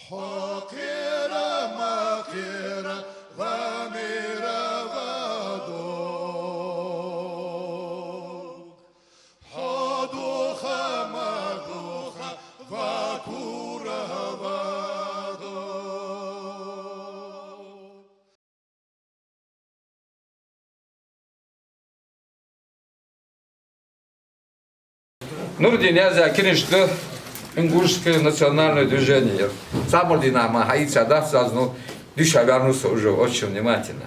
حقيرة مقيرة غامرة غدوك حدوخة مدوخة غكورة غدوك Нурдин, я закинешь, что ингушское национальное движение. Сам Динамо, Хаица, да, сразу, душа вернулся уже очень внимательно.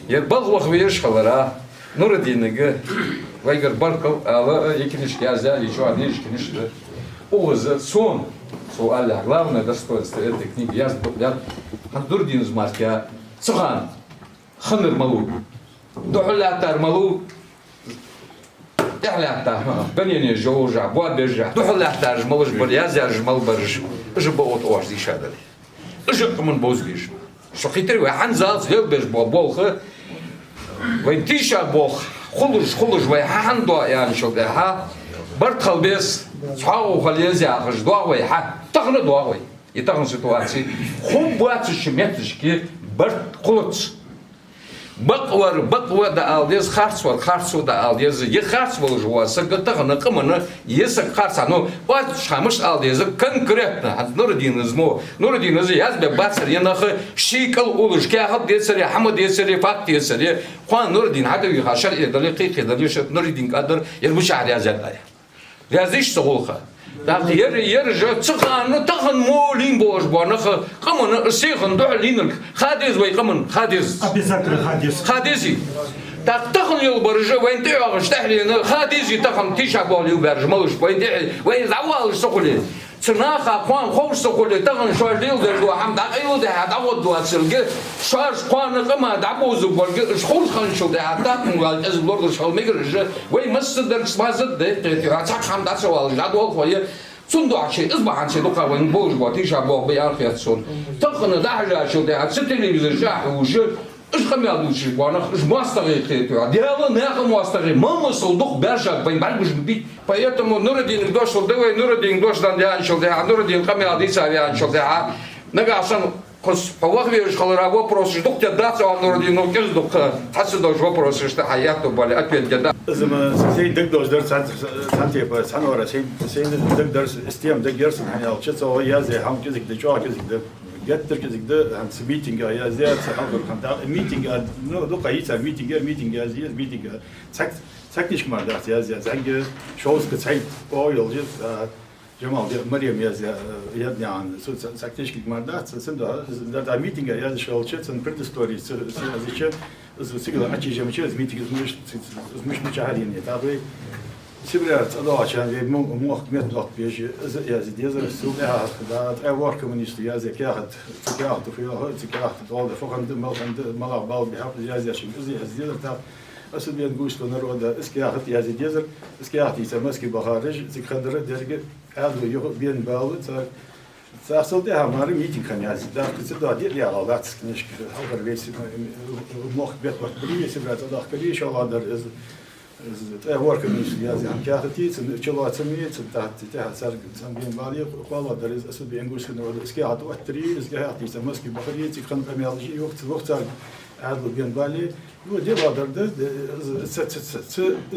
Я был в Вишхалара, Нурдин, Вайгар Барков, а якинишки, я взял еще одни якинишки. О, сон, Аллах, главное достоинство этой книги. Я Нурдин из Марки, Сухан, Ханыр Малу, Духлятар Малу, Духлятар, Бенини Жолжа, Буабежа, Духлятар, Малыш Барьязя, Жмал Барж, Жбот Ож, Дишадали. Жакман Бозгиш. Шохитри, Ханзал, Зелбеш, Болха, Вентиша Бог, Хулуш, Вайхандуа, Яншогаха, Бартхалбес, Чау Халезя, Ждуавай, Тахна Дуавай. И так ситуации. Хубуатши метрички, Барткулц. Баквар да алдез харсу да алдез е харс бол жуаса гатагна камана esa харса но бат шамыш алдез конкретно Нурдин из язбе басыр янах шикал улуш кахат десери хамад десери фат десери Хуан Нурдин хада хашар далиқи далиш Нурдин кадр ербуш язат Yazış soğulha. Da yer çıkan takın molin boş bana kaman şeyhin doğlinin hadiz ve kaman hadiz. Обязательно хадис. Hadizi. takın yol barışı ve ente ağaç tahlini hadizi takın tişa bolu berjmalış ve ente ve zaval soğuli. Sınaha kuan hoş soğuli takın şarjıl derdu ham da ayo da hada vodu atılge şarj kuan kama da bozu bolge şol kan şu da hatta mugal az lordu şol megirje ve masdar smazd de tiraçak ham da şol jadol koyu Sundu şey izbahan şey dokavın boş batı şabok bir arkadaşın. Takını da haja şu da televizyon şahı ucu İşkamel ucu bana masteri ediyor. Diğerler ne kadar masteri? Mama solduk berjak ben barbuş bir. Поэтому Нурдин дошел давай Нурдин дошдан я шел да Нурдин камел диса я шел да. Нагасан Повах веш халара вопрос ждок тебя даться Нурдин но кез док тасы дож вопрос что hayatı böyle опять да. Zaman sen dik dojlar sen tepar sen ora sen dik ders isteyem dik yersin hani alçı o yazı ham kezik de çok kezik de getir kezik de han meeting ya ziyad han da meeting no do kayıta meeting ya ziyad meeting taktisch mal das ya sanki shows gezeigt o yolcu Cemal Meryem ya yani taktisch mal das sind da meeting ya shows sind print stories sicher sigla açacağım için meeting izmiş mücahidin ya tabii Sibiriyat adaçan ve muhakmet latbiyeci ya ziyazır suya da evar komünist ya zekat zekat oldu fakat mal bal bir hafta ya ziyazır ziyazır ta asıl bir güç konularda iskiyat ya ziyazır iskiyat ise maski baharij zikadere dergi aldı yok bir bağlı Asıl da hamari meeting kan yazdı. Da kısa da değil ya Allah sıkıntı haber versin. Muhabbet var. Bir Sibiriyat adaçları inşallah der work community yazı ham kağıtı için çolağatımı için tahta sargın sam bir bali qala der asıl bir İngiliz kanı iskiyat ottri iskiyat ise maski bahariyet kan kamyalji yok vaqtar adlı bir bali bu devadarda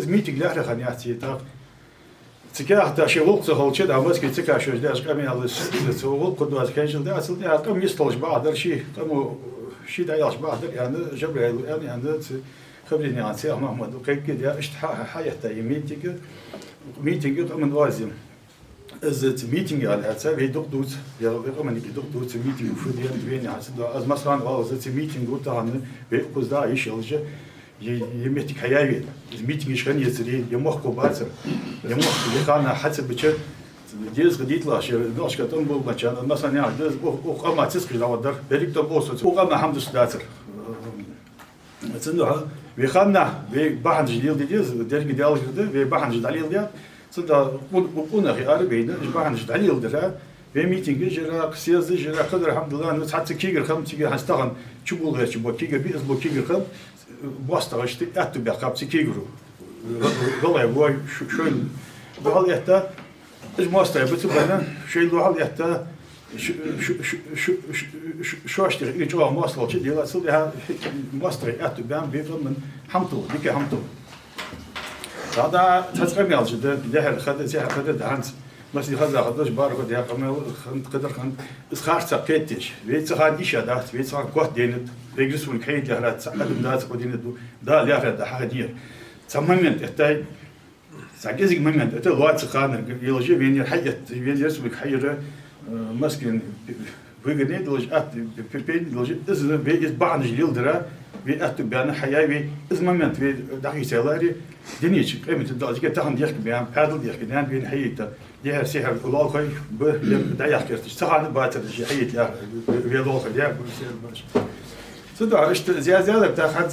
meetingler kan yazdı ta Циках да шевок цехолче да маски циках шо да шкамиалы цехол кудвас кеншилде асыл да кам мистолж бадар ши кому ши да яш бадар yani жабрайл yani خبرني عن سيد محمد وكيف كده اشتحاح حياته ميتينج من وازم از ميتينج على حساب هي دكتوس يا رب من دكتوس ميتينج في دي بين حسب از مثلا واز ميتينج وتاعنا بيقوز دا ايش يلجا يمتك حياوي الميتينج شكن يسري يمخ كوباتر يمخ كان حسب بچه Diz giditla şey başkadan bu maçan mesela ne diz o ama çizgi lavadar birlikte olsun o ama hamdülillah Sonra ve xanna ve bahanç dil dediğiz dergi dialogda ve bahanç dalil diye sonra bu nahiyar beyne bahanç dalildir ve mitingi jera siyasi jera kadar alhamdulillah ne hatta kiger xam tigi hastagan çubul geç bu kiger biz bu kiger xam basta işte atı bir kapsı kigeru vallahi bu şöyle bu hal yatta mostaya bütün bana şöyle bu hal yatta شو اشتغل يجوا مواصلة كذي لا صدق مواصلة أتو بيان بيفهم من حمتو ديك حمتو هذا تسقم يالش ده خد زي خد هانس بس يخذ خدش بارك ده قمل قدر خن إسخار سكتش بيت خاد إيش هذا بيت خاد قوة دينت بيجلس والكيد جهرات سعد الناس قدينت ده لا هذا حاجة دير تمامًا تحتاج سعجزك ممن أنت الوقت خان يلجي بين الحياة بين يرسمك حيرة مسكين بيجني لج أت بين لج إذا بيجي بعض الجيل درا بيأت بيان حياة بي إذا ممن في دقيقة سلاري دنيش قيمة الدرجة تهم ديك بيان هذا ديك بيان بين حياته ديها سحر الله خي بداية كرتش سخان باتر شيء حياة بيلو خي ديها بسير باش صدق عرفت زيادة بتاخد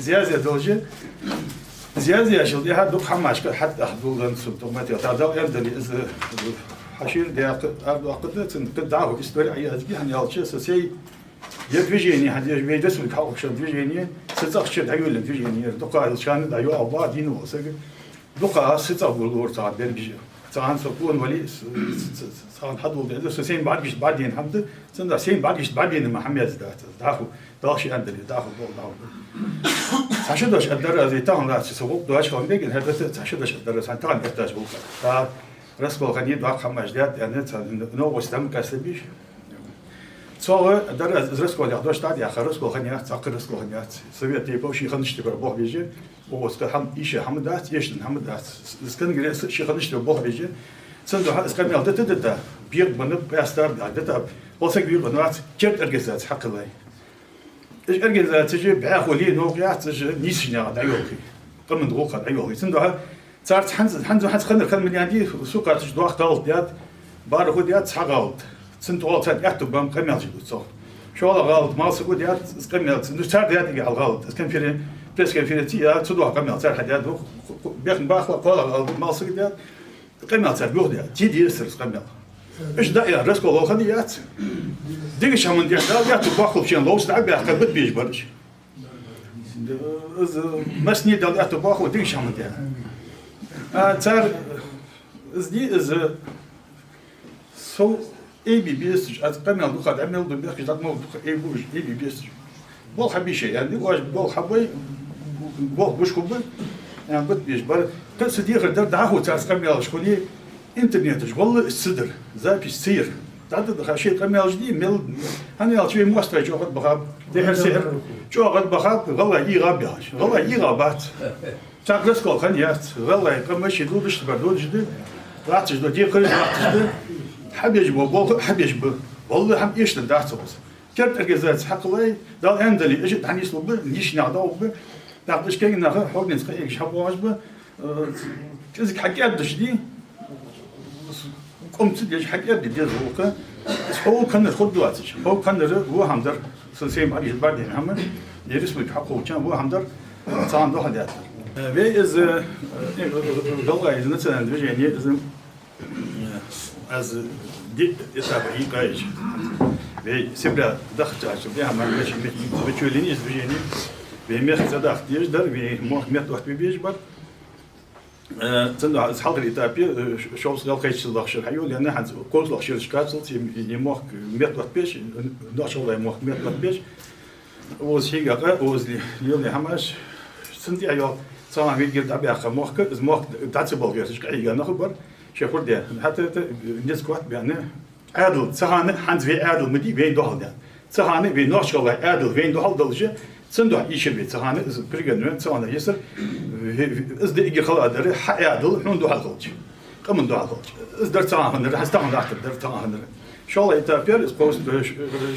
زيادة درجة زيادة أشيل دي هاد حماش حتى حدود السمتومات يتعدوا يندلي إذا حشير دي أقدت قدعه كستوري عياز جي هني على شيء سي يفيجيني هدي بيدرس من حقوق شد فيجيني ستة شد عيول فيجيني دقة الشان دايو أبا دينو سك دقة ستة بالور تعب بيرجع تعان سكون ولي تعان حدود إذا سين بعدين حمد سند سين بعدين ما حمي زدات دعه داشي عندلي دعه عشان أقدر زي تاعهم لا تسوق دواش خام بيجي هذا عشان أقدر عشان تاعهم يحتاج بوك تا رسمه غني دواء خمس جدات يعني نو وستم كسبيش سواء أقدر رسمه اللي أقدرش تعدي آخر رسمه غني تعقد رسمه غني سوي تيبو شيء خنش تبر بوه بيجي ووسط هم إيش هم دات يشتن هم دات سكان جريس شيء خنش تبر بوه بيجي سندو هذا سكان يالده تدتا بير بنا بيستار دتا وثق بير بنا كيف أرجزات حق الله إيش أرجع تجي بعاقولي نوقيات تجي نيسنا دعيوكي قمن دقوق دعيوكي سندها صارت حنز خلنا كل من عندي سوق تجي دوق طالت ديات بارك ديات سحقالت سنت والله صار يكتب بام كمل جدود صار شو هذا غلط ما سقوا ديات كمل سنت صار ديات يجي على غلط كان في بس كان في تيا تدوق كمل صار حديات بيخن باخلا قال غلط ما سقوا ديات كمل صار بيوخ ديات تيجي يسر كمل إيش داير رزق الله خديات ديش هم ديال داير تباخل شيء لوس تعب ياخذ بيج برش مسني داير تباخل ديش هم ديال صار زدي إز سو أي بي بيس أتقنع دوخة عمل دو بيخش دات مو دوخة أي بوج أي بي بيس بول حبي شيء يعني واش بول حبي بول بوش كوب يعني بد بيج بر كل سدير دعه تاسقمي شكوني إنترنت والله الصدر زاك السير تعدد خاشية قمة جديد مل هني شوي مواصلة جو قد بخاب ده سير جو قد بخاب والله يغاب ياش والله يغابات تاكلس كل خنيات والله قمة شدو بيش بردود جديد راتش دو دي كل راتش دو حب يجبو بول حب يجبو والله هم إيش تدعس بس كرت أرجزات حق الله ده عندلي إيش تعني سلوب نيش نعداو ب نعطيش كين ناخذ حب نسقي إيش حب واجبه كذا حكيت دشدي قمت ديش حكي أبدي ديال الوقت هو كان الخد دواتش هو كان هو همدر سلسلة عليه بعدين هم يرسم حقه كان هو همدر صان ده حديات بيز والله إذا مثلا بيجي إذا از دي إتابعي قايش بي سبلا دخلت عشان بيها ما ماشي بتشوليني بيجيني بيميخ زاد اختياج در بي مهمت وقت بيجي بر تندع أصحاب الإتابة شو صار قيش الأخشر حيو لأن حد كل الأخشر شكات صوت يموح مئة وقت بيش ناش والله يموح مئة وقت بيش وزحي قا وزلي اليوم يحماش سنتي عيال صار في جلد أبي أخ موح إذا موح تعتبر غير شكاية قا نخبر شكور ده حتى الناس قوات بيعنى عادل سهانة حنز في عادل مدي بين دهال ده سهانة بين ناش والله عادل بين دهال دلجة سندوح إيش بيت سهانة إذا بريجنون سهانة يسر إذا يجي خلاص دري حيادل حون دوحة خلج كم دوحة خلج إذا درت سهانة دري حستعمل دكتور درت سهانة شو الله يتابع إذا قوس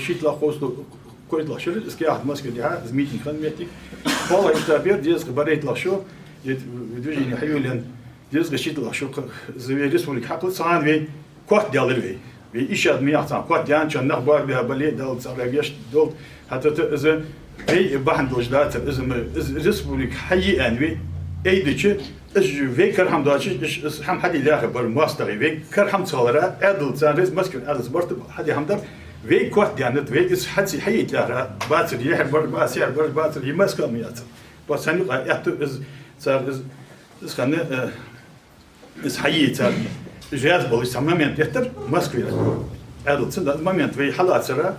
شيت لا قوس كويت لا شر إذا كياحد ماسك ديها إذا ميتين خان ميتك والله يتابع ديز بريت لا شو يدوجيني حيو لين ديز شيت لا شو زي رسم لك حقل سهانة في كوت ديالر في إيش أدمي أحسن كوت ديان شان نخبر بها بلي دال صار دول حتى إذا أي بحن دوجدات إذا رسم لك حي أنوي أي دشة إيش في كرهم داشة إيش هم حد يلاقي بر ماستري في كرهم صالرا أدل صارز مسكن أدل سبارت حد همدر في كوت ديانت في إيش حد سحي تلاقي باتر يحب بر باسير بر باتر يمسك ميات بس هني يحتو إز صار إز خلنا إز حي صار جهاز بوليس تماما يحتر مسك عدل سند момент في حالات سرا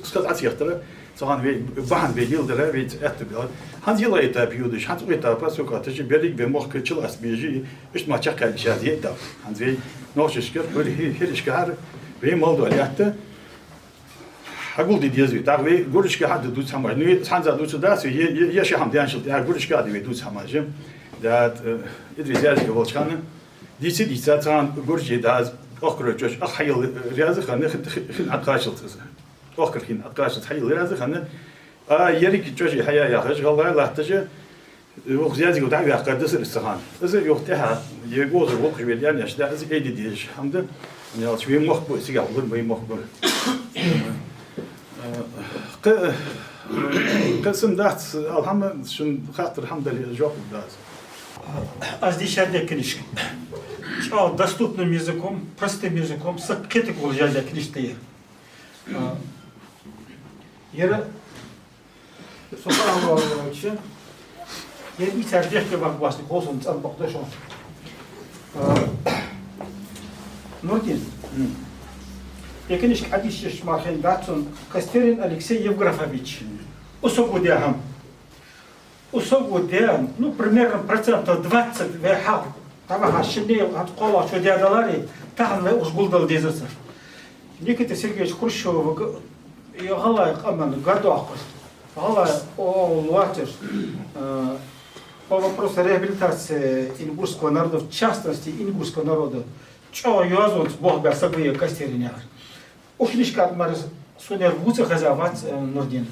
سكت عسيرتره صان في بحن بيديل درا في اتبيل هان يلا يتابيودش هان يتابا سوكا تجي بيريك بمخ كتشل اس بيجي اش ما تشكل شاديه تا هان في نوش شكر بري هيرش كار في موضوع لحتى أقول دي ديزوي تعرفي قولش كحد دوس حماج نوي حنزا دوس داس يا شي حمد يانشل تاع قولش كحد دوس حماج دات إدريس يازي قولش كان دي سي دي ساتان قولش داز أخر جوش أخيل رياضة خانة خن أتقاشل أخر خن أتقاشل حيل رياضة خانة يريك جوش حيا يا خش والله لا تجي وخزيازي قلت عبي أقدس السخان إذا يوقتها يجوز الوقت بيديان يشتاق إذا أيدي ديش حمد يعني شوي مخبر سيجا ولا ما مخبر قسم دات الحمد شن خاطر الحمد لله جواب دات Здесь одна книжка. Доступным языком, простым языком, с критикой жажда книжка. Я сухого уча. Я не саждешь к вам власти, холсон сам покдошон. Нурдин. Я книжка одишь мархен датсон Костерин Алексей Евграфович. Усогудяхам. Усогудяхам, ну примерно процентов 20 вехал. Там шинел от кола, что дядалари, там уж гулдал дезуса. Никита Сергеевич Хрущев, и галай аман гадуахус, галай о луатиш по вопросу реабилитации ингушского народа, в частности ингушского народа. Что юазут Бог бы собой Костериняр. Ухнишка от Марис Сунер Гуца хазавать Нурдин.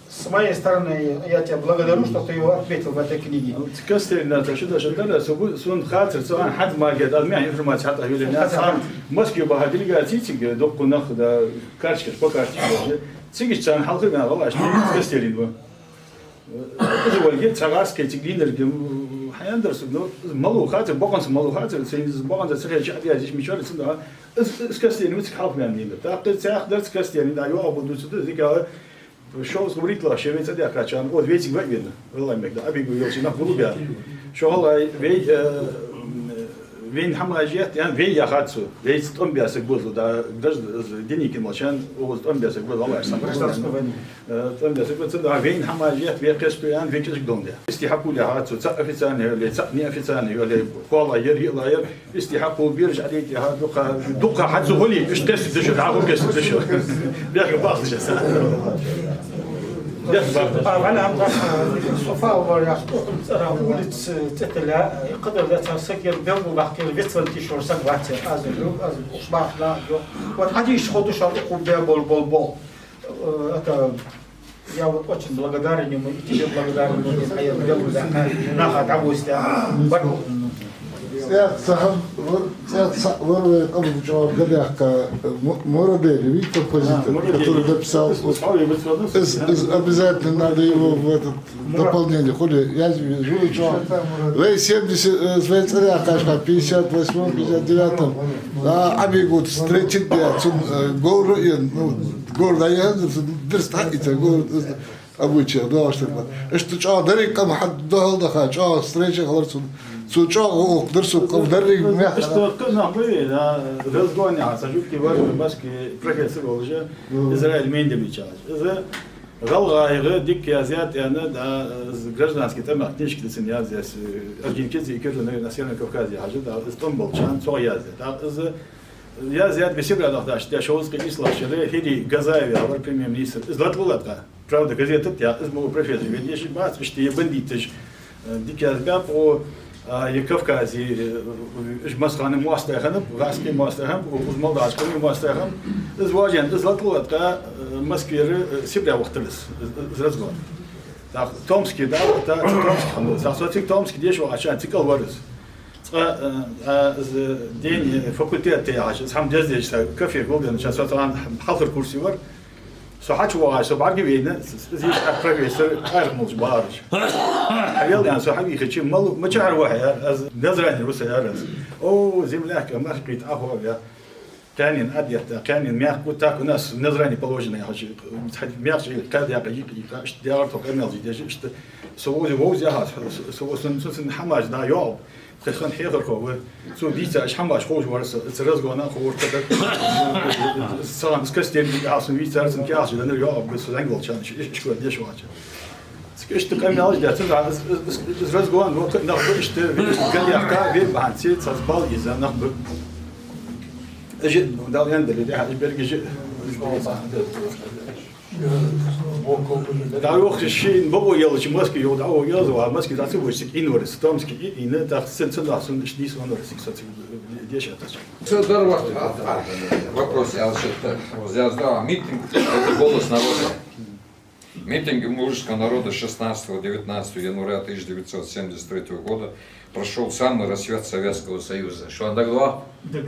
С моей стороны, я тебя благодарю, что ты его ответил в этой книге. Костерин, это что даже да, сон хатер, сон хад магия, да, меня информация хата говорит, я сам Москве багатели гатитик, доку нахуй да карточка, по карточке. Цигич цан халкы гана вала, что Костерин был. Это вольге цагарский тиглинер, хаяндерс, ну малу хатер, боконс малу хатер, сенис боконс цехе чадия, здесь мечали сюда. С Костерин мы цехал прям не. Так ты цех дать Костерин, да, его буду сюда, зига. Что говорит ла, что ведь это качан, вот ведь их видно, والله مقدار أبي يقول شيء نقول بيا، شو هلا وين حماجيات يعني وين ياخذسو، وين تقوم بيا سقبل ده درج ديني كم عشان وتقوم بيا سقبل والله أحسن، تقوم بيا سقبل ده وين حماجيات وين قصته يعني وين كذا قدام ده، استحقوا له هاتسو تسقف في ثانية ولا تسقني في ثانية ولا والله يري الله ير استحقوا بيرجع عليه هذا دقة حتى هولي إيش تست دش تعرفوا كيس دش بياخذ بعض دش أنا عم صفاء ورياضتهم ترى ولد تتلا قدر ذاتها سكر بيرو بحكي الفيتسون تيشور سبعة أزلو أصبح لا جو وتحديش خدوش أقوم بول это я вот очень благодарен ему и тебе благодарен а я делаю за наха удовольствие سهم ور قبل جواب قبل Мурабели, видите композитор, который написал, обязательно надо его в этот дополнение. Хули, я вижу, что в 70, в царя, конечно, 58, 59, Абигут, встречит пять, город Аязов, дерстагите, город обычай, да, что что дарик, кому хад дохал даха, что встреча, халарцун. Сучок, дырсук, вдарик, мягко. Что кына мы на разгоня, сажуки важны, башки профессор уже Израиль Мендельевич. Это галга, дикий азиат, она да гражданский там активнички десятилетия здесь аргентинцы и киржаны на Северном Кавказе, а да Стамбул, чан, Соязия. Да я азиат беседовал тогда, что я шоуский ислам, что Хири Газаеви, а премьер-министр из Латвии, правда газета, я из моего профессора, ведь если бац, что я бандиты, дикий азиат по Кавказе, Масханы Мастаханы, Гаски Мастаханы, Молдавскими Мастаханы, из Ваджан, из Латвии, Москве, себя вахтались, из разгона. Так, Томский, да, это Томский, так, сотик Томский, где еще, а что, цикл вырос. День факультета, я сам здесь, кофе, голден, сейчас вот он халфер курсивер. صحاش وعاش بعرف بينا زي بروفيسور أرموز بارش حيل يعني صحابي خشي مالو ما شعر واحد از نظراني روسيا أرز أو زي ملاك ما حكيت أهو يا كانين أديت كانين مياه كوتاك ناس نظراني بلوجنا يا حشي مياه شيء كاد يا قيق اشتيار توك أميل زي ديش اشت سووا زي ووز يا هات سووا سن حماج دا يوب خان حيخر كوه سو ديتا اش حماش خوش ورس ترزغونا خور كده سلام سكستين عاصم فيتا رسم كاش لان اليوم بس زنقل كان ايش كو ديش واجه سكش تقام ناوج ده تزع رزغوان وقت ناخذ اشت قال لي حكا بين بعد سيت صبال اذا ناخذ اجي داو يندل اللي حاجه برجي داو وقت الشيء بابو يلا شي ماسك يو داو يلا زو ماسك ذات سو شيء انور ستومسكي ان تاع سنه لاسن دي سو انور سكسات ديش Дар вопрос, я задал митинг, это голос народа. Митинг мужского народа 16-19 января 1973 года прошел самый рассвет Советского Союза. Что он тогда?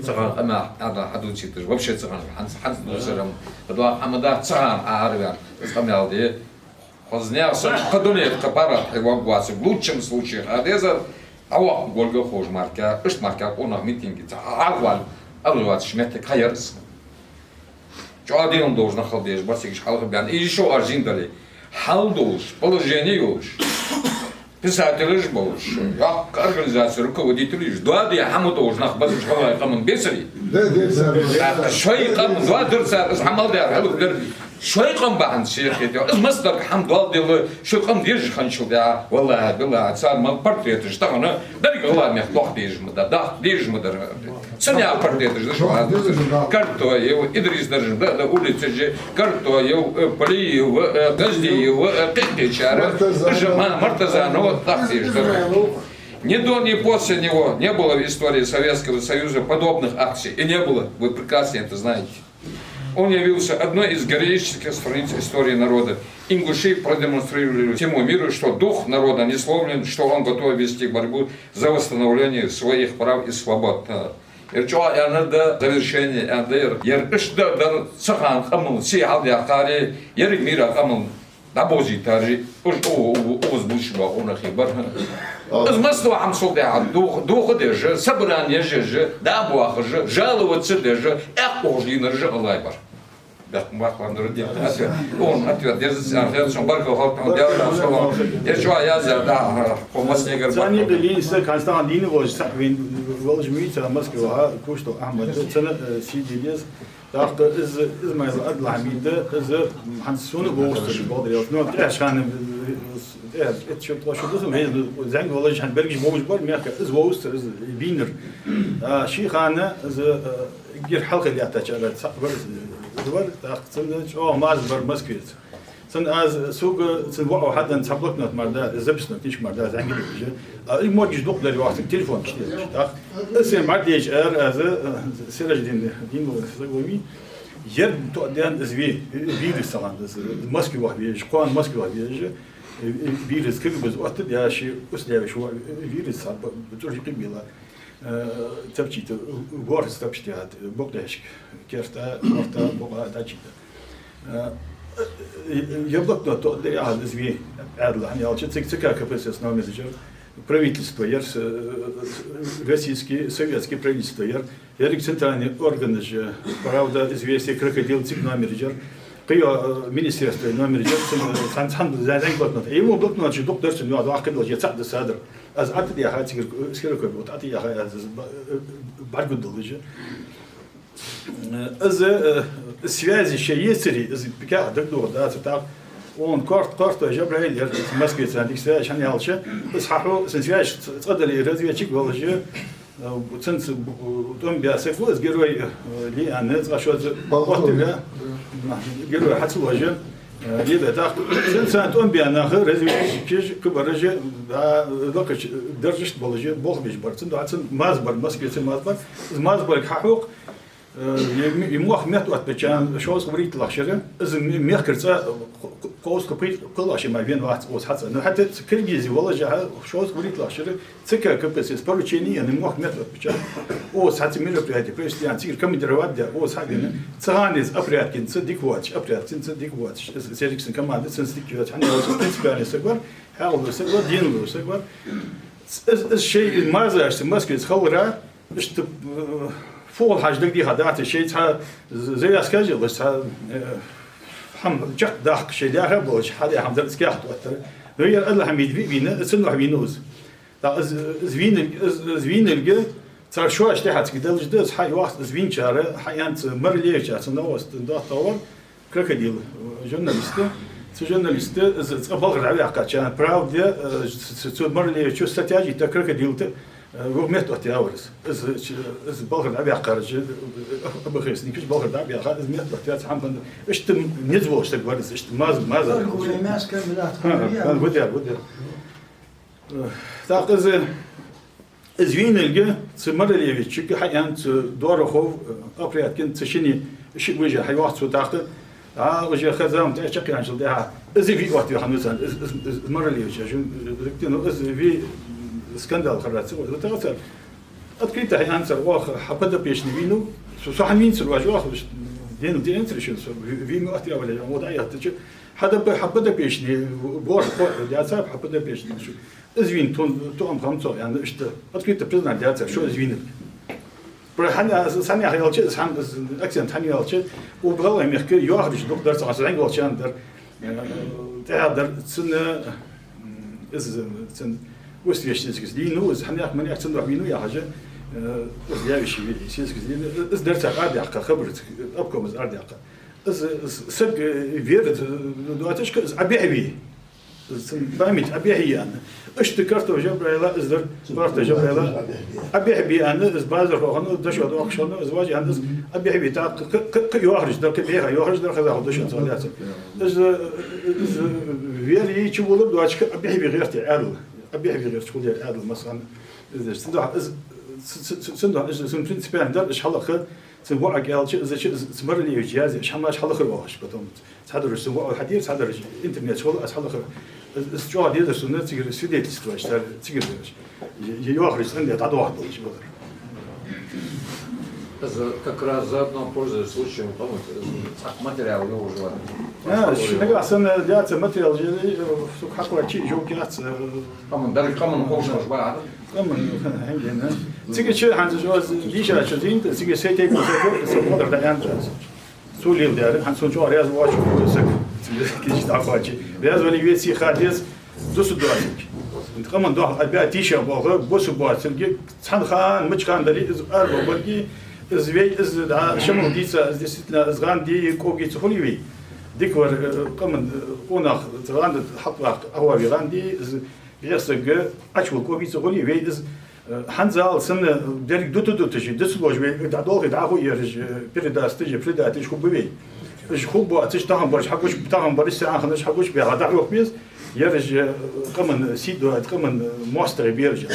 Цаган, ама, адучи, ты же вообще цаган, ханс дузерам, тогда амада цаган, арвян, сказал, где хознялся, кадунет, капарат, эвакуация, в лучшем случае, адеза, ава, гольга хож марка, ишт марка, онах митинги, агвал, агвал, шметик, хайерс. Что один должен халдеж, басик, халхабян, и еще арзин дали. Халдуш, положение уж. Писатель ж был, организация, руководитель ж. Два дня хаму должен нахбазить халай камон бесари. Шой камон, два дырца, хамал дар, халук شوي قم بعند شيخي از مصدر حمد والله شو قم ديرج خنشو ده والله بالله صار ما بارتيت اشتغلنا درك والله ما يخلق ديج مدة ده ديج مدة سنة بارتيت شو هذا كارتو يو إدريس درج ده أولي تجي كارتو يو بلي وقصدي وقتي شارع جماعة مرتزا نو تحتيج درج. Ни до, ни после него не было в истории Советского Союза подобных акций. И не было, вы прекрасно это знаете. Он явился одной из героических страниц истории народа. Ингуши продемонстрировали всему миру, что дух народа не сломлен, что он готов вести борьбу за восстановление своих прав и свобод. Завершение. Из Москвы хамсул да дух держи, собрание держи, да буахжи, жаловаться держи, охожлинер же алайбар. Да, махландр дел. Он ответ держится, ответ что барка халтан делал, что я что я за да, по Москве говорю. Сани дали с Константин was волжмит на Москву, кушто Ахмед, цена сиделес. Dacht is mijn Adlamide is Hansone Boster Bodriel. No, عشان het شو شو هي زين والله عشان برجي موج بول ميرك is Boster is Wiener. شي خانه is غير حلقه اللي اتاجر دور dacht سن مازبر مسكيت. سن از سوق سن وقع حدا نسبلكنا مردا زبسنا تيش مردا زين كده. الموج دوق داري وقت التليفون كده. dacht اسم معديش از سيرج دين وي yer to'dan izvi virus sağandı. Moskva var bir, Şuan Moskva var bir. Virüs kırk biz otuz ya şey uslevi şu virüs sağ bütün kibila. Tabii ki var tabii ki bokdaş kerta orta boğa da çıktı. Yablok da to'dan ya izvi adla hani alçı çıkça kapasitesi namazıcı. Правительство, российские, советские правительства, центральные органы же, правда, известие крокодил ЦИП номер, министерство номер, ему блокнот, что доктор, что у него я цад садр, а от я хочу сколько вот от я хочу баргудл же, связи еще есть ли, пика доктор, да, так. Он карта جبرائيل مسكت عندك ساعة عشان يالشة إصحاحه سنسياش تقدر يرزق شيء والله وتنس وتم بياسك وز جروي لي أنا تغشوا وقتها جروي حتى وجه لي بتاع سنة تم بيانا خير رزق كيش كبرجة ذاك درجة والله بوخ بيجبر سنة حتى مازبر مسكت مازبر حقوق يموخ ميت وقت بتشان شو صوريت لاشرة إذا ميخكرت قوس كبيت كل شيء ما بين واحد قوس حتى حتى كل جيزي والله جاه شو صوريت لاشرة تك كبس سبارتشيني يعني موخ ميت وقت بتشان قوس حتى ميلو برياتي بريستيان تير كم دروات ده قوس حاجة تهانيز أبريات كن صدق واتش أبريات كن صدق واتش سيركسن كمان صدق واتش يعني هو تنسباني سكبر حاول سكبر دين له سكبر الشيء ما زاش مسكت خورة مش فوق حاجة دي هذا الشيء تها زي أسكاجي بس تها هم جت داخل شيء ده بوش حدا هم درس كه توتر هي الله حميد بينا سنو حبينوز да звинельге царшо аштехат гидалждес хай вахт звинчаре хаянц мерлевчац новост да товар крокодил журналисты болгар авиакача правда мерлевчу статьи та крокодил гумет отяврс из болгар авиакарж бахесникиш болгар авиакарж мет отяц хампан ишт незво что говорится ишт маз вот так звинельге цмерлевич хаянц дорохов априаткин цшини شيء وجه حيوات وتاخذ وجه خزام تشكي عن شل ده إذا في وقت يخلصن المرة اللي وجه شو ذكرنا إذا في سكندال خرجت وتغسل أذكرت هي أنسر واخ حبدا بيشني فينو صح مين سر واجه واخ دين تريشن في وقت أول يوم وضعيات حدا حبدا بيشني بور جالسة حبدا بيشني شو إذا فين تون خمسة يعني إيش أذكرت بريزنا جالسة شو إذا فين برهنا سنة هيالش هم أكثر ثاني هيالش وبغلا هم يحكي يواخدش دوك درس عشان يقولش عن در سنة سن وست يشتري دينو إذا هم يحكي من أكثر دوك بينو يا حاجة إذا يعيش يشتري دين إذا درس عادي حق خبرت أبكم إذا عادي حق إذا سب فيرد دواتش كإذا أبيعي بعمل أبيعي أنا اشتكرت وجبريلا إزدر برت جبريلا أبيعي أنا إز بازر خانو دش ودو أخشانو إزواج أنا أبيعي تا يوارج در كبيرة يوارج در خذ هذا شيء صار ياسر إز فيري يشوفوا دواتش أبيعي غيرت عادل أبيعي غيرت كل عادل مثلا إذا سندها إز سنتين سبعين در إيش حلا خد سنوع قال شيء إذا شيء سمر لي جهاز إيش حماش حلا خد واش بتوم هذا السنوع حديث هذا الإنترنت شغل أس حلا خد الشغل هذا السنة تيجي سيدات استواش تيجي يوخرج عندي تعطوا واحد إيش بدر как раз заодно пользуясь случаем, материал уже. شنو أصلا جات ماتريال جدي سوق حقه شيء جو كات كمان ده كمان خوش مش بعد كمان هنجينا تيجي شيء عند جواز ليش عشان تيجي سيتي سوق ده يعني سوليل ده هنسون شو رياض واش سك تيجي تعرفوا شيء رياض ولي بيسي خالص دوس دواسك انت كمان ده أبي تيشا بوغ بوس بوات تلقي صحن خان مش خان دلي أربع بلقي زوي ده شمو ديسا ديستنا زغان دي كوجي تخليوي ديكور كمان قناخ زغان حط وقت هو بيغاندي بيسق أشوف كوجي تخليوي حنزال سنة درك دوت تجي دسلوج بيدعوه يدعوه يرج بريداس تجي بريدا تيجي خو ببي إيش خو بوا تيجي تاهم برش حقوش بتاهم برش ساعة خنش حقوش بيها دعوه بيز يرج كمان سيدو كمان ماستر بيرج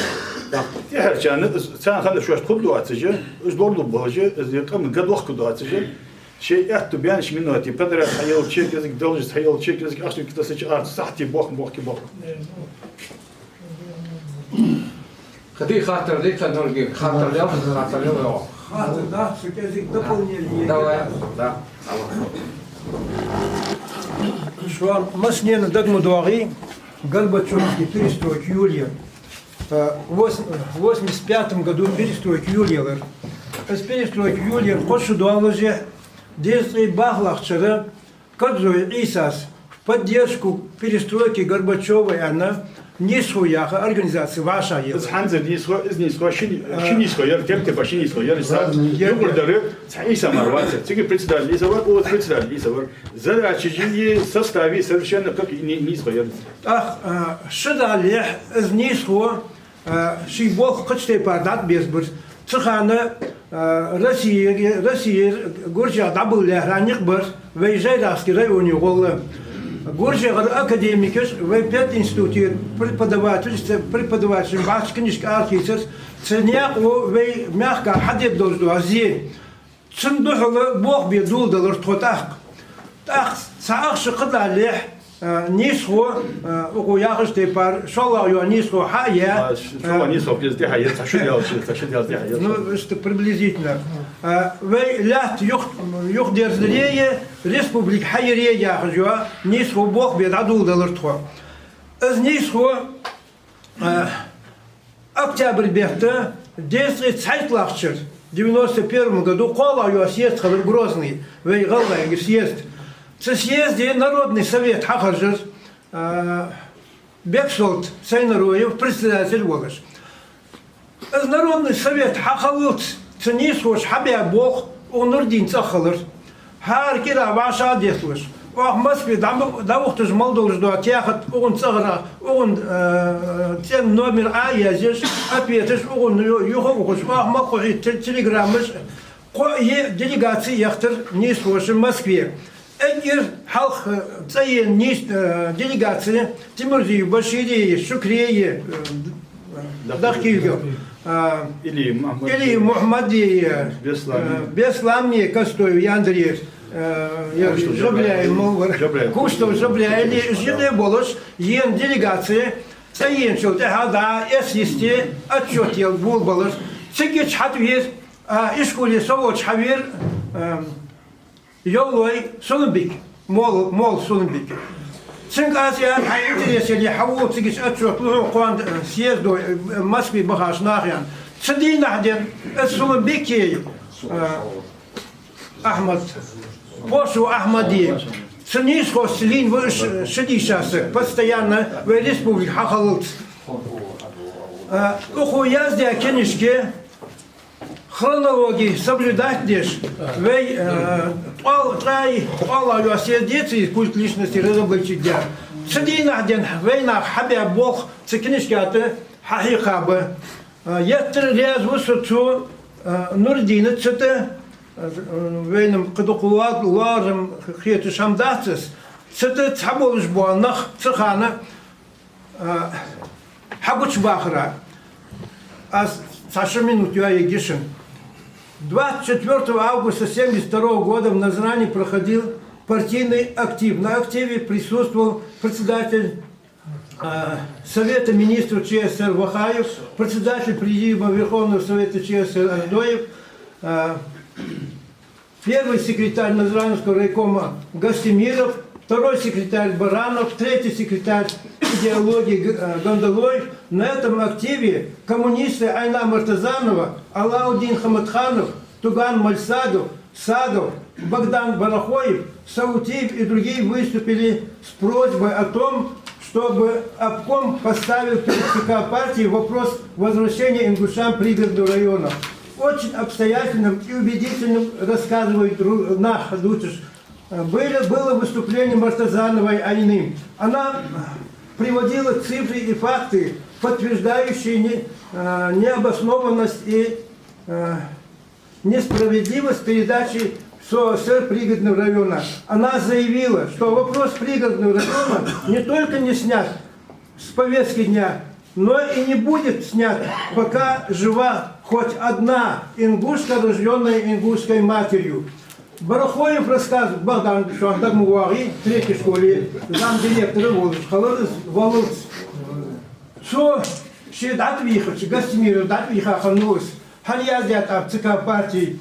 تهرج أنا ساعة خنش شو خدوا تجي إيش دورلو بهجي كمان قد وقت دوا تجي شيء أحد بيانش منه تي بدر حيل شيء كذا دولج حيل شيء كذا أخشى كذا سيج أرض صحتي بوخ خدي خاطر دي خاطر خاطر اليوم خاطر ده سكازيك дополнение. Давай, да. Швар маснена дагму дуаги Горбачевский перестройки Юлия. В 85 году перестройки Юлия. С перестройки Юлия хочу дуаложе действий Бахлахчера, Кадзуй Исас в поддержку перестройки Горбачева и она несхуяха организации ваша إذا حنزل نيسخو شنيسخو ير تبتة بشنيسخو ير يقول داره صحيح مروان تيجي بريتشدار ليسور أو بريتشدار ليسور زرع شيء سستاوي سرشان نبقى نيسخو ير شدا ليه إذ نيسخو شي بوخ قتشتي باردات بيزبر تخانة Россия горча дабл له ранних бер вейжай раски районе голы горча академикс в 5 институте преподаватель баш книжка архитектор ценя о вей мягко хадет должен ази цендухлы бог бедул доллар тотах так саах шқда лeh نيسخو وياخذ تبار شو الله يو نيسخو حياة شو نيسخو بيزدي حياة تشدي على حياة ну что приблизительно вы لا يقدر ذريه республик حيريه ياخذوا نيسخو بوخ بيدعدو دلرتخو از نيسخو октябрь бехта действует сайтлахчер 91 году кола ю съезд хабар Грозный вы голова съезд. В съезде Народный совет Хахаржер Бексолт Сайнароев, председатель Волош. Народный совет хахалыц ценис хош хабя бог онурдин цахалыр. Хар кира ваша детлыш. Ох Москве давухтыш молдолж до тяхат он цагра он тем номер А язеш ответиш он юхогуш ох макохи телеграммыш ко делегации яхтыр нис хош в Москве. Энгер халх цаен нис делегация Тимурзиев, Баширии, Шукрии, Дахкильгов. Или Мухаммади, Беслами, Костоев, Яндреев, Жабляй, Кустов, Жабляй, или Жиле Болош, ен делегация, цаен шел, да, эсисте, отчет ел был Болош, цигеч хатвир, ишкули совоч хавир, Йолой Сулымбик, мол Сулымбик. Цинкасия, интересели, хаву цигеч отчет, луқан съезду Москве багаж нахян. Цидин ахден, Сулымбики, Ахмад, Пошу Ахмади, Цинишко Селин, вы шедишасы, постоянно в республике Хахалыц. Уху язде кенишке, хронологии соблюдать лишь, вы Аллах освидетельствует культ личности разоблачить дня. Цидин ахден, война хабя бог, цикнишки аты хахихабы. Яттыр ряз высоту Нурдина цыты, войном кадукулат ларым хеты шамдацис, цыты цаболыш буаннах цыхана хабуч бахра. А Саша минут я егишин. 24 августа 1972 года в Назране проходил партийный актив. На активе присутствовал председатель Совета министров ЧССР Вахаев, председатель Президиума Верховного Совета ЧССР Ардоев, первый секретарь Назранского райкома Гастемиров, второй секретарь Баранов, третий секретарь идеологии Гандалоев. На этом активе коммунисты Айна Мартазанова, Алаудин Хамадханов, Туган Мальсадов, Садов, Богдан Барахоев, Саутиев и другие выступили с просьбой о том, чтобы обком поставил перед ЦК партии вопрос возвращения ингушам пригородного района. Очень обстоятельным и убедительным рассказывает Нах Дутиш. Было выступление Мартазановой Айны. Она приводила цифры и факты, подтверждающие необоснованность и несправедливость передачи СОСР пригородного района. Она заявила, что вопрос пригородного района не только не снят с повестки дня, но и не будет снят, пока жива хоть одна ингушка, рожденная ингушской матерью. Барахоев рассказывает, Богдан Шуандагмуари, в третьей школе, замдиректора Волос, что ще датвиха, че Гастемиров датвиха ханус, ханьяздят об ЦК партии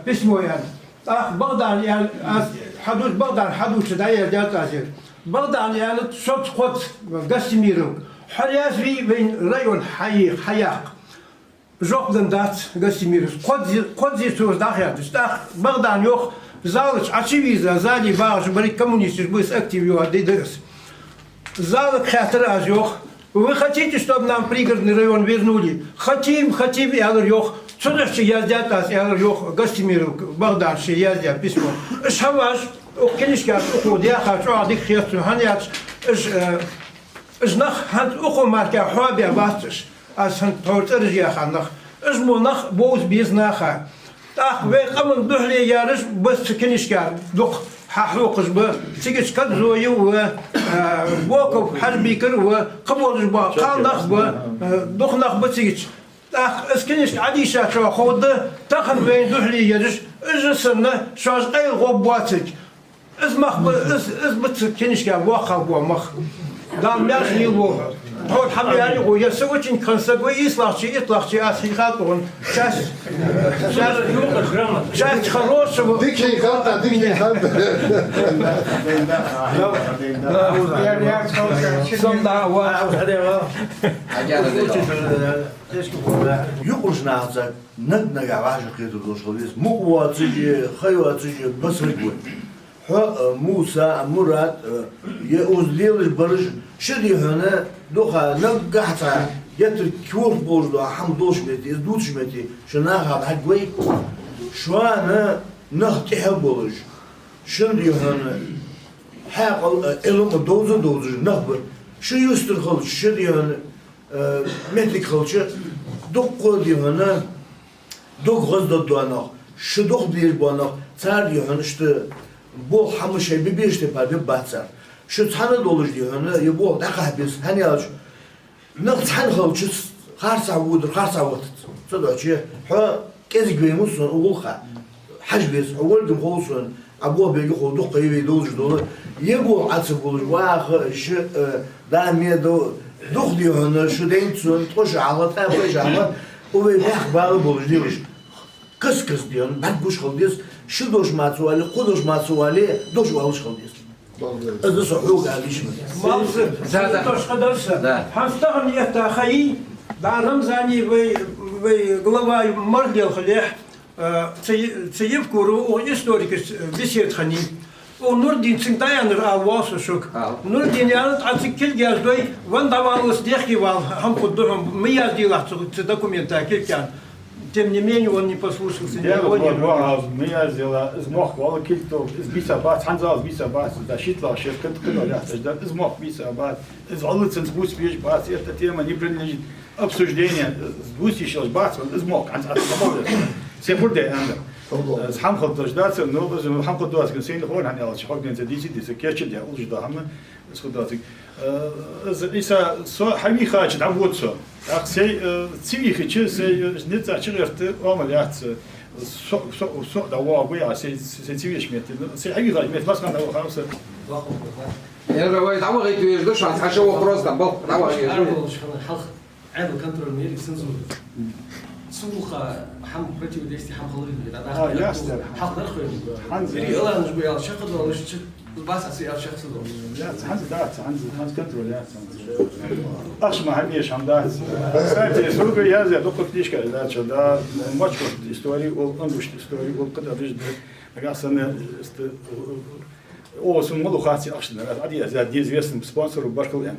письмо ян. Ах, Богдан ян, хадуш Богдан хадуш, да яздят азер. Богдан ян, шот ход Гастемиров, ханьязви вен район хаяк. Жоқдан дат Гастемиров, ход здесь уздахят, штах Богдан йох, залыч, очевидно, сзади баш, барик коммунисты, быс активью АДДС. Залык хатыр аз йох. Вы хотите, чтобы нам пригородный район вернули? Хотим, ялыр йох. Цудашчы яздят аз, ялыр йох, Гастемиров, Богдан, ши яздят письмо. Шаваш, кенишкят, я хочу, адик хесту, ханяч, нах, хант уху марка, хуабия вастыш. Аз хан торцер яханах, монах боуз бизнаха. Так, вы камон духли ярыш, бас кенишкят, дух. حقوقش با سیگش کد زویی و باکو حربی کر و قبولش با قانخ با دخنخ با سیگش تاخ اسکنیش عدیشه شو خود تاخن وین دهلی یادش اجسنا شاش قیل غوب باتک اسمخ اس بت کنیش که واقع با مخ دام میاش نیو هو حبيبي هو يسوي كونسيكوي إصلاحي أسيخاتون شاش خروش ديكي خالد ديكي خالد يقولش نعزك ندنا عواجق يدرس خليس مو واجي خيو واجي بس رجول موسى مراد يوزليل برج شدي هنا دوخا نقحتا يتر كور بوجدو حمدوش متي دوش متي شناها بحقوي شو انا نختي بولج شندي هنا حاقل علم دوز نخبر شو يستر خلش شدي هنا متي خلش دوق دي هنا دوق غزد دوانا شو دوق دير بوانا تار دي هنا işte bu hamı şey bir işte bir batsar. Şu tanı doluş diyor hani ya bu da kahbis hani ya ne tan halçız harsa vudur harsa vut. Sadece ha kez güyümüzün oğulha hacbis oğulgun olsun abu begi oldu qayıbı doluş dolu ya bu atı bulur vah şu da medo duh diyor hani şu dençsun toş ağlata toş ağlat o ve bağlı buluş diyor. Kız diyor ben kuş kaldıyız. Şu doş matsuali, kudoş matsuali, doş alış kaldıyız. Azı soğuk alışmıyor. Malzı. Zaten. Toşkadarsa. Da. Hamstağın yahta hayi. Da Ramzani ve глава Марлел Халех. Цеев куру о историк бесед хани. O Nurdin Sintay'ın avası şok. Nurdin yanıt açık kel gezdoy. Van davalıs dehki var. Ham kudduhum miyaz diyorlar dokumenta kelken. Тем не менее, он не послушался. Я вот мы ездила из Москвы, кильто из Бисабат, Ханзал Бисабат, да Шитла, Шеркет, да из Москвы Бисабат, из Алыцин, Бусбич, Бат, эта тема не принадлежит обсуждению. Бусбич, Бат, из Москвы, все бурды, с Хамхот дождаться, но Хамхот дождаться, все не ходят, они алчи, ходят, десять, кечет, я уже да, мы сходаты. Иса хами хачит, а вот что. Ах, сей цивих и че, сей не за черты, омалят, да уабы, а сей цивиш мет, сей хами хачит, мет вас надо ухамся. Я говорю, там говорит, ты ждешь, а хочу вопрос там был, давай. عيب كنترول ميري سنزور سوخة حم بريتي وديستي حم خلوري يا استاذ حق نخوي حنزل يلا نجبو يلا شقد ولا مش بس اسي شخص لا حنزل دات حنزل كنترول يا أخشم هنيش هم دات سألت سوق يا زي دكتور تيشكا دات شو دا ماتش истории ол ангуш истории ол когда вижу гасана о сум молохати ашна ади за известным спонсору башкален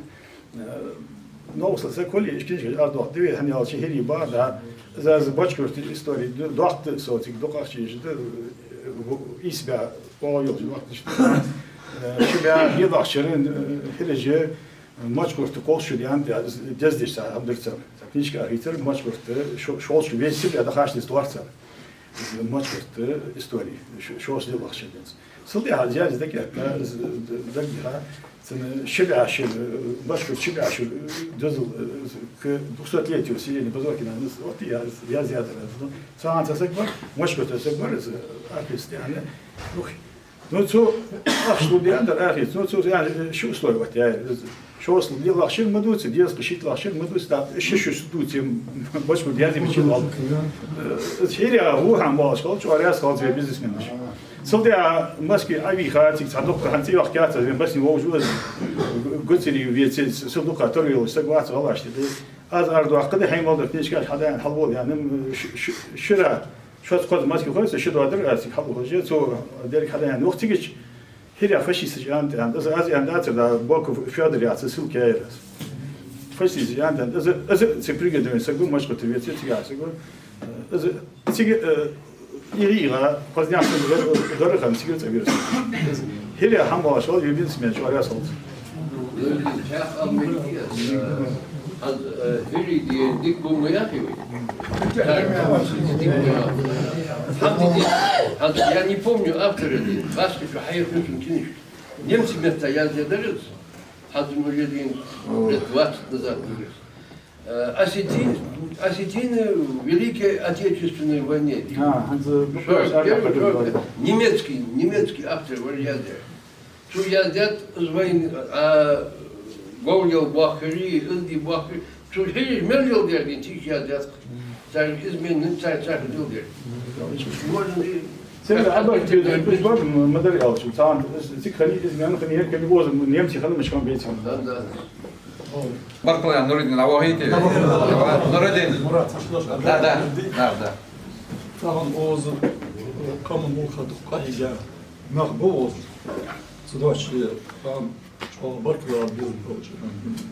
نوصل سكول يشكيش أرض دوي هني على شيء هني بعد إذا باشكر الإستوري ضغط صوتي دقة شيء جد يسبع قوي وقت شبع يضع شرين هرجة ماشكر تقول شو يعني جزدش ساعة هم درسا تكنيش كاريتر ماشكر شو شو بيس سبع دخاش تستوارسا ماشكر إستوري شو شو يضع شرين صدق هذا جالس ذكي ذكي شبع شل باشكر شبع شل جزء ك 200 лет усилили позорки на нас вот я زيادة ساعة تسكبر مشكلة تسكبر أكيد يعني ну то أخشوا دي عند الآخر ну то يعني شو أسلوب وقت يعني شو أسلوب دي لاشين مدوس دي أسقشيت لاشين مدوس ده إيش شو سدوت باشكر دي هذه مشي الله هيري هو هم باش قال شو أرياس قال زي بيزنس منش صدق ماسكي أبي خاتي صدق هنتي وقتها بس موجود قلت لي بيت صدق تروي واستقبلت والله اشتري از أرض وقت حين ما درت نيش كاش حدا حلول يعني شراء شو تقول ماسكي خالص شو دوادر أسيك حلول خرجت سو ديرك حدا يعني وقت تيجي هيري فشي سجان عند از عند أتر باك فيادر يعطي سلك كايرس فشي سجان عند از سبريجة دوين سقول مش قلت بيت تيجي سقول از تيجي يريغا قصدي عشان غير خمسة كيلو تبيرس هيري هم واشول يبين سمين شو عليه صوت هيري ديك بوم يا أخي я не помню автора Баски Шахаев книжки. Немцы вместо я задержался, один лет 20 назад. Осетины в Великой Отечественной войне. Немецкий автор варианты. Что я дед из войны, а Гоулил Бахари, Илди Бахари, что хилиш мерлил дердин, тих я дед. Царь изменный, царь ходил дердин. Можно и... سير أبغى تقول برضه ما أدري أو شو طبعا زيك خليه إزمان خليه كم يبوظ نيمتي خليه مش كم بيتهم. بارك نوريدين العواهيتي نوريدين لا Tamam Oğuz'un kamu mulka dukkayıca Maqbul Sudaçlı tam çoğu bakıyor bir koç.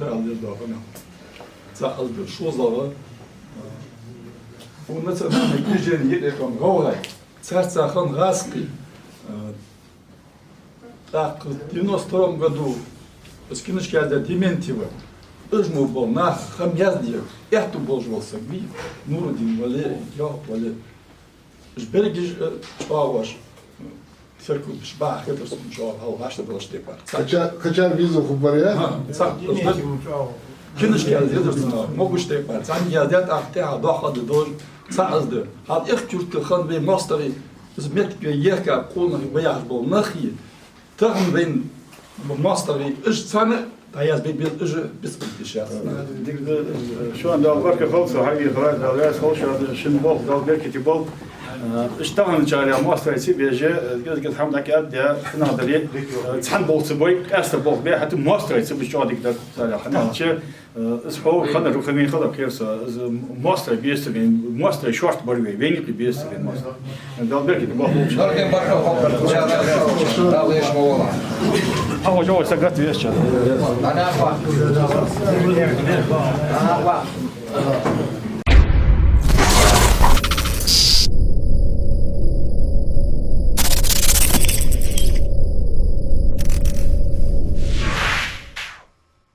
Değerli davranıyor. Sağlıklı şu zaman bu mesela güzel yedekom gavray. Sert sahan gaski. Так, в 92 году скиночки от Дементьева, Ижму был на Хамьяздия, это был жился Би, Нурудин, Валерий, я, Валерий. Жберегиш Чаваш, церковь Шбах, это сумчал, Алгашта был штепа. Kaçar vizu kubariya? Киночки от Дедовсона, могу штепа. Сам яздят ахтеа, дохады, дож, саазды. От их чурты хан бей мостери, зметки ехка, конах, бояж был нахи. Тагын бен masteri iş sana tayaz bir iş bisküvit Şu anda Albarka Halksa hangi kadar davranış oluşuyor, şimdi bol belki bol اشتغل نشاري ماستر سي بي جي قلت الحمد لله قد يا نهضري تحن بول سبوي اصل بول بي حتى ماستر سي بيش عادي كده صراحه خنا شي اسحو خنا روخني خدا كيرس ماستر بيسترين ماستر شورت بوري ويني بيسترين ماستر ده بالك بول Dargin barka halkar. Dağlı yaşma olan. هو جو سقط ويش Ana bak. Ana bak.